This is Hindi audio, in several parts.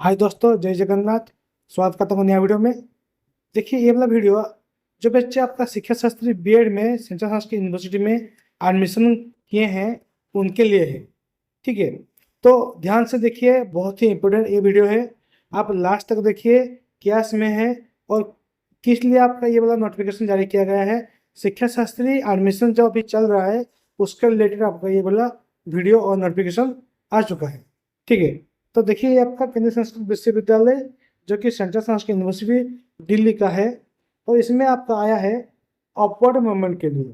हाय दोस्तों, जय जगन्नाथ। स्वागत करता हूँ नया वीडियो में। देखिए, ये वाला वीडियो जो बच्चे आपका शिक्षा शास्त्री बीएड में सेंट्रल संस्कृत यूनिवर्सिटी में एडमिशन किए हैं उनके लिए है। ठीक है, तो ध्यान से देखिए, बहुत ही इम्पोर्टेंट ये वीडियो है। आप लास्ट तक देखिए क्या इसमें है और किस लिए आपका ये वाला नोटिफिकेशन जारी किया गया है। शिक्षा शास्त्री एडमिशन जो अभी चल रहा है उसके रिलेटेड आपका ये वाला वीडियो और नोटिफिकेशन आ चुका है। ठीक है, तो देखिए ये आपका केंद्रीय संस्कृत विश्वविद्यालय जो कि सेंट्रल संस्कृत यूनिवर्सिटी दिल्ली का है, और इसमें आपका आया है अपवर्ड मूवमेंट के लिए।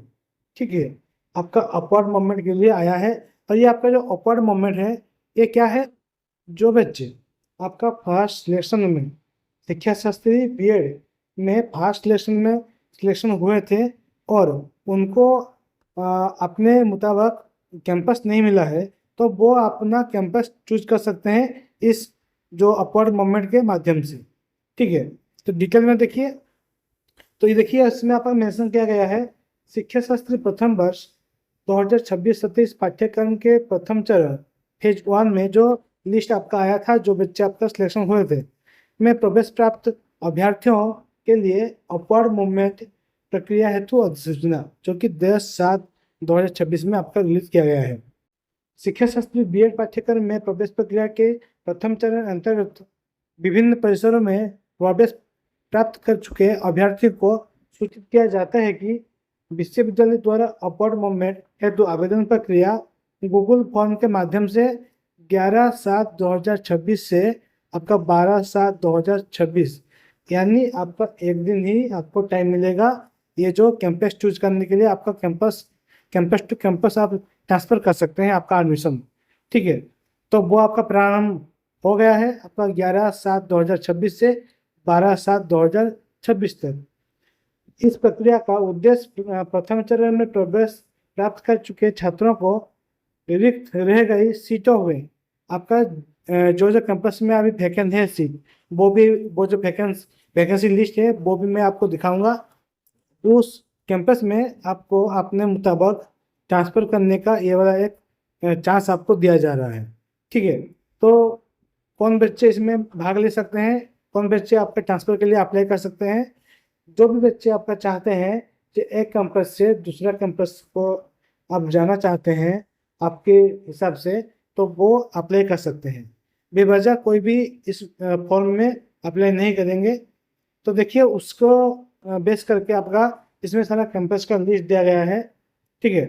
ठीक है, आपका अपवर्ड मूवमेंट के लिए आया है। और ये आपका जो अपवर्ड मूवमेंट है ये क्या है, जो बच्चे आपका फर्स्ट सिलेक्शन में शिक्षा शास्त्री बीएड में फर्स्ट सिलेक्शन में सिलेक्शन हुए थे और उनको अपने मुताबिक कैंपस नहीं मिला है, तो वो अपना कैंपस चूज कर सकते हैं इस जो अपवर्ड मूवमेंट के माध्यम से। ठीक है, तो डिटेल में देखिए। तो ये देखिए, इसमें आपका मेंशन किया गया है शिक्षा शास्त्री प्रथम वर्ष 2026-27 पाठ्यक्रम के प्रथम चरण फेज 1 में जो लिस्ट आपका आया था, जो बच्चे आपका सिलेक्शन हुए थे, में प्रवेश प्राप्त अभ्यर्थियों के लिए अपवर्ड मूवमेंट प्रक्रिया हेतु अधिसूचना जो कि 10/7/2026 में आपका रिलीज किया गया है। शिक्षा शास्त्री बीएड पाठ्यक्रम में प्रवेश प्रक्रिया के प्रथम चरण अंतर्गत विभिन्न परिसरों में प्रवेश प्राप्त कर चुके अभ्यर्थियों को सूचित किया जाता है कि विश्वविद्यालय द्वारा अपवर्ड मूवमेंट हेतु आवेदन प्रक्रिया गूगल फॉर्म के माध्यम से 11/7/2026 से आपका 12/7/2026, यानी आपका एक दिन ही आपको टाइम मिलेगा ये जो कैंपस चूज करने के लिए। आपका कैंपस टू कैंपस आप ट्रांसफ़र कर सकते हैं आपका एडमिशन। ठीक है, तो वो आपका प्रारंभ हो गया है आपका 11/7/2026 से 12/7/2026 तक। इस प्रक्रिया का उद्देश्य प्रथम चरण में प्रवेश प्राप्त कर चुके छात्रों को रिक्त रह गई सीटों में आपका जो जो कैंपस में अभी वैकेंट है सीट, वो जो वैकेंसी लिस्ट है वो भी मैं आपको दिखाऊंगा। उस कैंपस में आपको अपने मुताबिक ट्रांसफ़र करने का ये वाला एक चांस आपको दिया जा रहा है। ठीक है, तो कौन बच्चे इसमें भाग ले सकते हैं, कौन बच्चे आपके ट्रांसफ़र के लिए अप्लाई कर सकते हैं। जो भी बच्चे आपका चाहते हैं कि एक कैंपस से दूसरा कैंपस को आप जाना चाहते हैं आपके हिसाब से, तो वो अप्लाई कर सकते हैं। बेवजह कोई भी इस फॉर्म में अप्लाई नहीं करेंगे। तो देखिए, उसको बेस करके आपका इसमें सारा कैंपस का लिस्ट दिया गया है। ठीक है,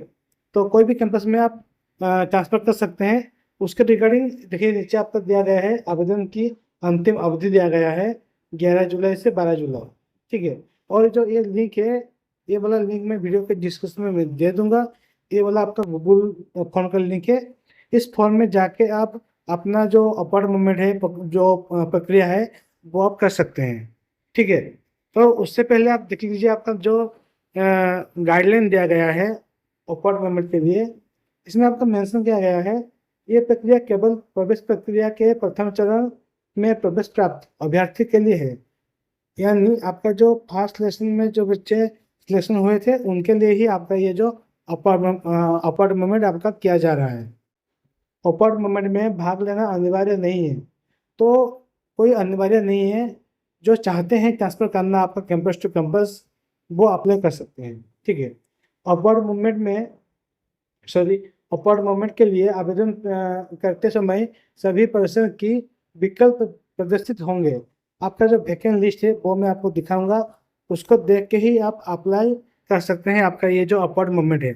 तो कोई भी कैंपस में आप ट्रांसफ़र कर सकते हैं। उसके रिगार्डिंग देखिए, नीचे आपका दिया गया है आवेदन की अंतिम अवधि दिया गया है 11 जुलाई से 12 जुलाई। ठीक है, और जो ये लिंक है, ये वाला लिंक मैं वीडियो के डिस्क्रिप्शन में मैं दे दूंगा। ये वाला आपका गूगल फॉर्म का लिंक है। इस फॉर्म में जाके आप अपना जो अपवर्ड मूवमेंट है, जो प्रक्रिया है, वो आप कर सकते हैं। ठीक है, तो उससे पहले आप देख लीजिए आपका जो गाइडलाइन दिया गया है अपवर्ड मूवमेंट के लिए। इसमें आपका मेंशन किया गया है ये प्रक्रिया केवल प्रवेश प्रक्रिया के प्रथम चरण में प्रवेश प्राप्त अभ्यर्थी के लिए है, यानी आपका जो फर्स्ट सिलेक्शन में जो बच्चे सिलेक्शन हुए थे उनके लिए ही आपका ये जो अपवर्ड मूवमेंट आपका किया जा रहा है। अपवर्ड मूवमेंट में भाग लेना अनिवार्य नहीं है, तो कोई अनिवार्य नहीं है। जो चाहते हैं ट्रांसफ़र करना आपका कैंपस टू कैंपस, वो अप्लाई कर सकते हैं। ठीक है, अपवर्ड मूवमेंट में सॉरी अपवर्ड मूवमेंट के लिए आवेदन करते समय सभी परिसर की विकल्प प्रदर्शित होंगे। आपका जो वैकेंट लिस्ट है वो मैं आपको दिखाऊंगा, उसको देख के ही आप अप्लाई कर सकते हैं आपका ये जो अपवर्ड मूवमेंट है।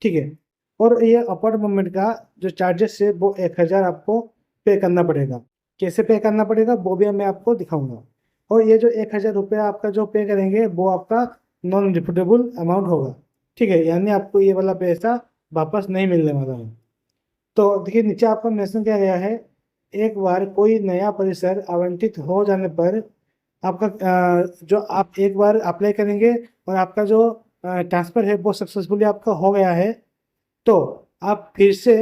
ठीक है, और ये अपवर्ड मूवमेंट का जो चार्जेस है वो 1000 आपको पे करना पड़ेगा। कैसे पे करना पड़ेगा वो भी मैं आपको दिखाऊंगा। और ये जो 1000 रुपया आपका जो पे करेंगे वो आपका नॉन रिफंडेबल अमाउंट होगा। ठीक है, यानी आपको ये वाला पैसा वापस नहीं मिलने वाला है। तो देखिए, नीचे आपको मेंशन किया गया है एक बार कोई नया परिसर आवंटित हो जाने पर आपका जो आप एक बार अप्लाई करेंगे और आपका जो ट्रांसफ़र है वो सक्सेसफुली आपका हो गया है, तो आप फिर से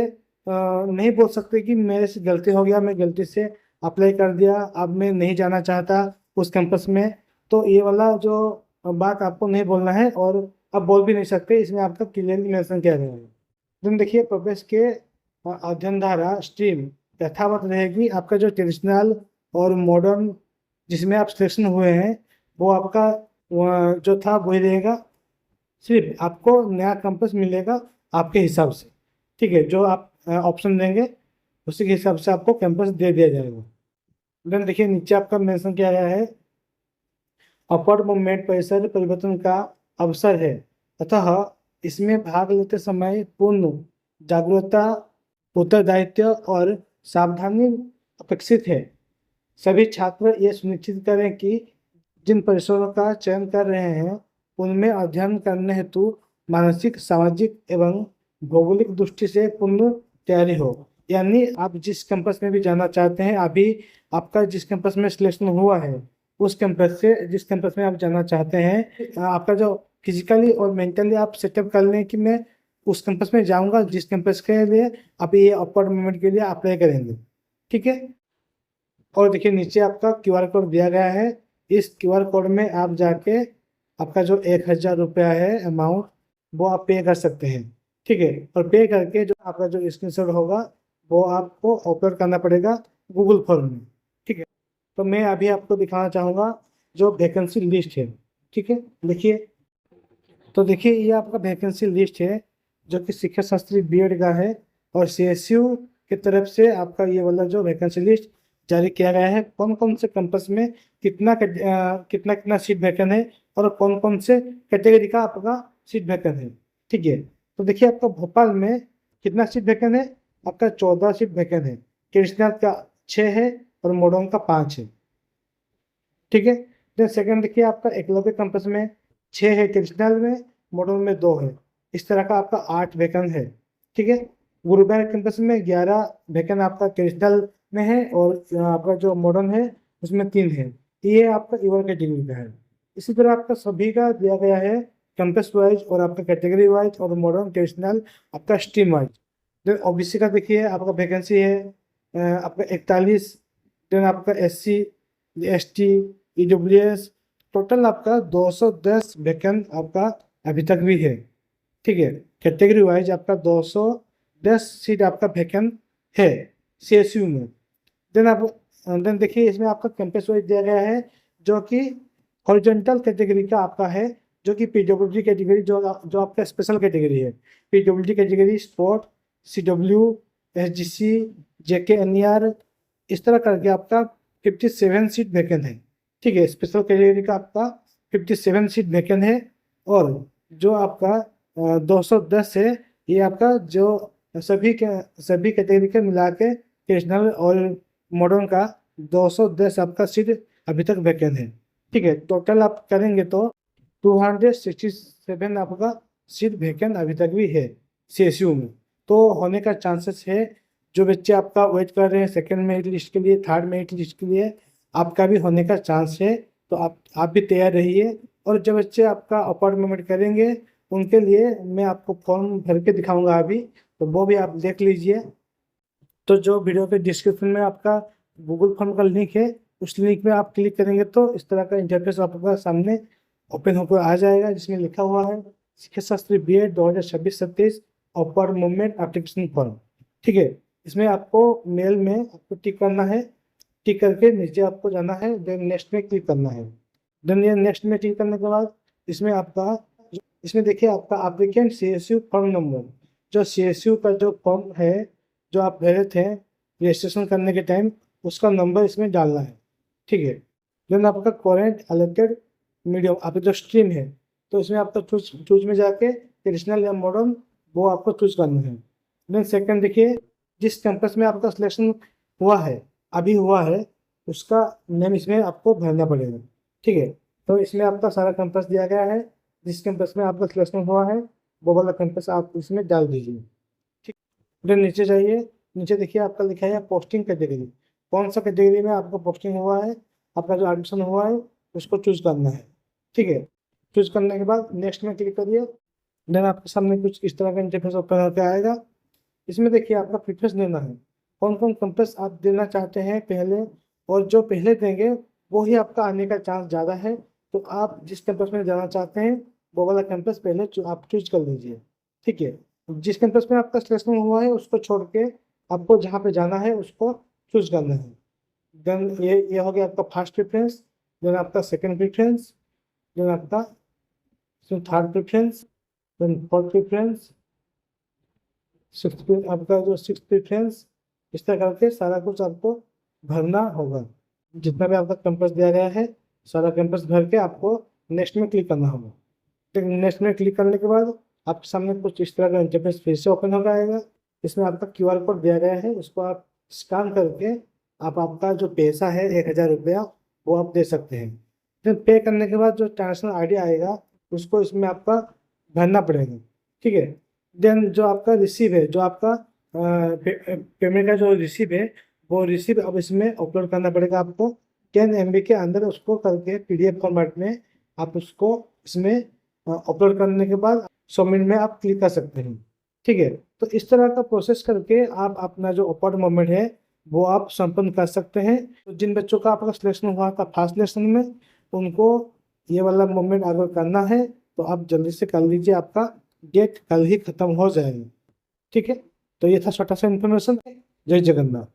नहीं बोल सकते कि मेरे से गलती हो गया, मैं गलती से अप्लाई कर दिया, अब मैं नहीं जाना चाहता उस कैंपस में। तो ये वाला जो बात आपको नहीं बोलना है और आप बोल भी नहीं सकते, इसमें आपका क्लियरली मेंशन किया गया है। देन देखिए, प्रवेश के अध्ययन धारा स्ट्रीम यथावत रहेगी। आपका जो ट्रेडिशनल और मॉडर्न जिसमें आप सिलेक्शन हुए हैं वो आपका जो था वही रहेगा। सिर्फ आपको नया कैंपस मिलेगा आपके हिसाब से। ठीक है, जो आप ऑप्शन देंगे उसी के हिसाब से आपको कैंपस दे दिया जाएगा। देन देखिए नीचे आपका मेंशन किया गया है, अपवर्ड मूवमेंट परिसर परिवर्तन का अवसर है, अतः इसमें भाग लेते समय पूर्ण जागरूकता, उत्तरदायित्व और सावधानी अपेक्षित है। सभी छात्र ये सुनिश्चित करें कि जिन परिसरों का चयन कर रहे हैं उनमें अध्ययन करने हेतु मानसिक, सामाजिक एवं भौगोलिक दृष्टि से पूर्ण तैयारी हो। यानी आप जिस कैंपस में भी जाना चाहते हैं, अभी आपका जिस कैंपस में सिलेक्शन हुआ है उस कैंपस से जिस कैंपस में आप जाना चाहते हैं, आपका जो फिजिकली और मेंटली आप सेटअप कर लें कि मैं उस कैंपस में जाऊंगा जिस कैंपस के लिए आप ये अपवर्ड मूवमेंट के लिए अप्लाई करेंगे। ठीक है, और देखिए नीचे आपका क्यूआर कोड दिया गया है। इस क्यूआर कोड में आप जाके आपका जो 1000 रुपया है अमाउंट वो आप पे कर सकते हैं। ठीक है, और पे करके जो आपका जो स्क्रीनशॉट होगा वो आपको अपलोड करना पड़ेगा गूगल फॉर्म में। ठीक है, तो मैं अभी आपको दिखाना चाहूँगा जो वैकेंसी लिस्ट है। ठीक है, देखिए, तो देखिए ये आपका वैकेंसी लिस्ट है जो कि शिक्षा शास्त्री बीएड का है, और सीएसयू की तरफ से आपका ये वाला जो वैकेंसी लिस्ट जारी किया गया है, कौन कौन से कैंपस में कितना कितना कितना सीट वैकेंट है और कौन कौन से कैटेगरी का आपका सीट वैकेंट है। ठीक है, तो देखिए आपका भोपाल में कितना सीट वैकेंट है, आपका 14 सीट वैकेंट है, कृष्णा का 6 है और मोडोन का 5 है। ठीक है, देन सेकंड देखिए आपका एकलव्य कैंपस में 6 है, ट्रेडिशनल में, मॉडर्न में 2 है। इस तरह का आपका 8 वैकेंट है। ठीक है, गुरुबार कैंपस में 11 वैकेंट आपका ट्रेडिशनल में है, और आपका जो मॉडर्न है उसमें 3 है। ये आपका ईवर कैटेगरी का है। इसी तरह आपका सभी का दिया गया है कैंपस वाइज और आपका कैटेगरी वाइज, और मॉडर्न ट्रेडिशनल आपका स्ट्रीम वाइज। देन ओबीसी का देखिए आपका वैकेंसी है आपका 41। देन आपका SC, ST, EWS, टोटल आपका 210 वैकेंट आपका अभी तक भी है। ठीक है, कैटेगरी वाइज आपका 210 सीट आपका वैकेंट है CSU में। देन देखिए इसमें आपका कैंपस वाइज दिया गया है जो कि हॉरिजॉन्टल कैटेगरी का आपका है, जो कि PWD कैटेगरी जो आपका स्पेशल कैटेगरी है। PWD category sport, CW, SGC, JKNER, इस तरह करके आपका 57 सीट वैकेंट है। ठीक है, स्पेशल कैटेगरी का आपका 57 सीट वैकेंट है, और जो आपका 210 है ये आपका जो सभी कैटेगरी के मिला के ट्रेडिशनल और मॉडर्न का 210 आपका सीट अभी तक वैकेंट है। ठीक है, टोटल आप करेंगे तो 267 आपका सीट वैकेंट अभी तक भी है CSU में। तो होने का चांसेस है। जो बच्चे आपका वेट कर रहे हैं सेकंड मेरिट लिस्ट के लिए, थर्ड मेरिट लिस्ट के लिए, आपका भी होने का चांस है। तो आप भी तैयार रहिए। और जो बच्चे आपका अपॉइंटमेंट करेंगे उनके लिए मैं आपको फॉर्म भर के दिखाऊंगा अभी, तो वो भी आप देख लीजिए। तो जो वीडियो के डिस्क्रिप्शन में आपका गूगल फॉर्म का लिंक है, उस लिंक में आप क्लिक करेंगे तो इस तरह का इंटरफेस आपका सामने ओपन होकर आ जाएगा, जिसमें लिखा हुआ है शिक्षा Shastri BEd 2026-27 upward movement application form. ठीक है, इसमें आपको मेल में आपको टिक करना है। टिक करके नीचे आपको जाना है, देन नेक्स्ट में क्लिक करना है। देन ये नेक्स्ट में क्लिक करने के बाद इसमें देखिए आपका एप्लीकेंट CSU फॉर्म नंबर, जो CSU का जो फॉर्म है जो आप भरे थे रजिस्ट्रेशन करने के टाइम, उसका नंबर इसमें डालना है। ठीक है, देन आपका करेंट अलेक्टेड मीडियम आपका जो स्ट्रीम है, तो इसमें आपका चूज में जाके ट्रेडिशनल या मॉडर्न वो आपको चूज करना है। देन सेकंड देखिए, जिस कैंपस में आपका सिलेक्शन हुआ है अभी हुआ है उसका नेम इसमें आपको भरना पड़ेगा। ठीक है, तो इसमें आपका सारा कैंपस दिया गया है, जिस कैंपस में आपका सिलेक्शन हुआ है वो वाला कैंपस आप इसमें डाल दीजिए। ठीक, देन नीचे जाइए, नीचे देखिए आपका लिखा है पोस्टिंग कैटेगरी, कौन सा कैटेगरी में आपका पोस्टिंग हुआ है, आपका जो एडमिशन हुआ है उसको चूज करना है। ठीक है, चूज करने के बाद नेक्स्ट में क्लिक करिए। देन आपके सामने कुछ इस तरह का इंटरफेस ओपन होकर आएगा। इसमें देखिए आपका प्रेफरेंस देना है, कौन कौन कैंपस आप देना चाहते हैं पहले, और जो पहले देंगे वो ही आपका आने का चांस ज़्यादा है। तो आप जिस कैंपस में जाना चाहते हैं वो वाला कैंपस पहले आप चूज कर लीजिए। ठीक है, जिस कैंपस में आपका सिलेक्शन हुआ है उसको छोड़ के आपको जहाँ पे जाना है उसको चूज करना है। देन ये हो गया आपका फर्स्ट प्रेफरेंस, देन आपका सेकंड प्रेफरेंस, देन आपका third preference, then fourth preference, आपका जो सिक्स प्रेफरेंस, इस तरह करके सारा कुछ आपको भरना होगा। जितना भी आपका कैंपस दिया गया है सारा कैंपस भर के आपको नेक्स्ट में क्लिक करना होगा। तो नेक्स्ट में क्लिक करने के बाद आपके सामने कुछ इस तरह का इंटरफेस फिर से ओपन हो जाएगा। इसमें आपका क्यूआर कोड दिया गया है, उसको आप स्कैन करके आप आपका जो पैसा है 1000 रुपया वो आप दे सकते हैं। फिर पे करने के बाद जो ट्रांजेक्शन आईडी आएगा उसको इसमें आपका भरना पड़ेगा, ठीक है। देन जो आपका रिसीव है, जो आपका पेमेंट का जो रिसीव है वो रिसीव अब इसमें अपलोड करना पड़ेगा आपको। 10 MB के अंदर उसको करके PDF फॉर्मेट में आप उसको इसमें अपलोड करने के बाद सबमिट में आप क्लिक कर सकते हैं, ठीक है। तो इस तरह का प्रोसेस करके आप अपना जो अपवर्ड मूवमेंट है वो आप संपन्न कर सकते हैं। तो जिन बच्चों का आपका सिलेक्शन हुआ था फर्स्ट लेसन में, उनको ये वाला मूवमेंट अगर करना है तो आप जल्दी से कर लीजिए, आपका डेट कल ही खत्म हो जाएगा, ठीक है। तो ये था छोटा सा इन्फॉर्मेशन। जय जगन्नाथ।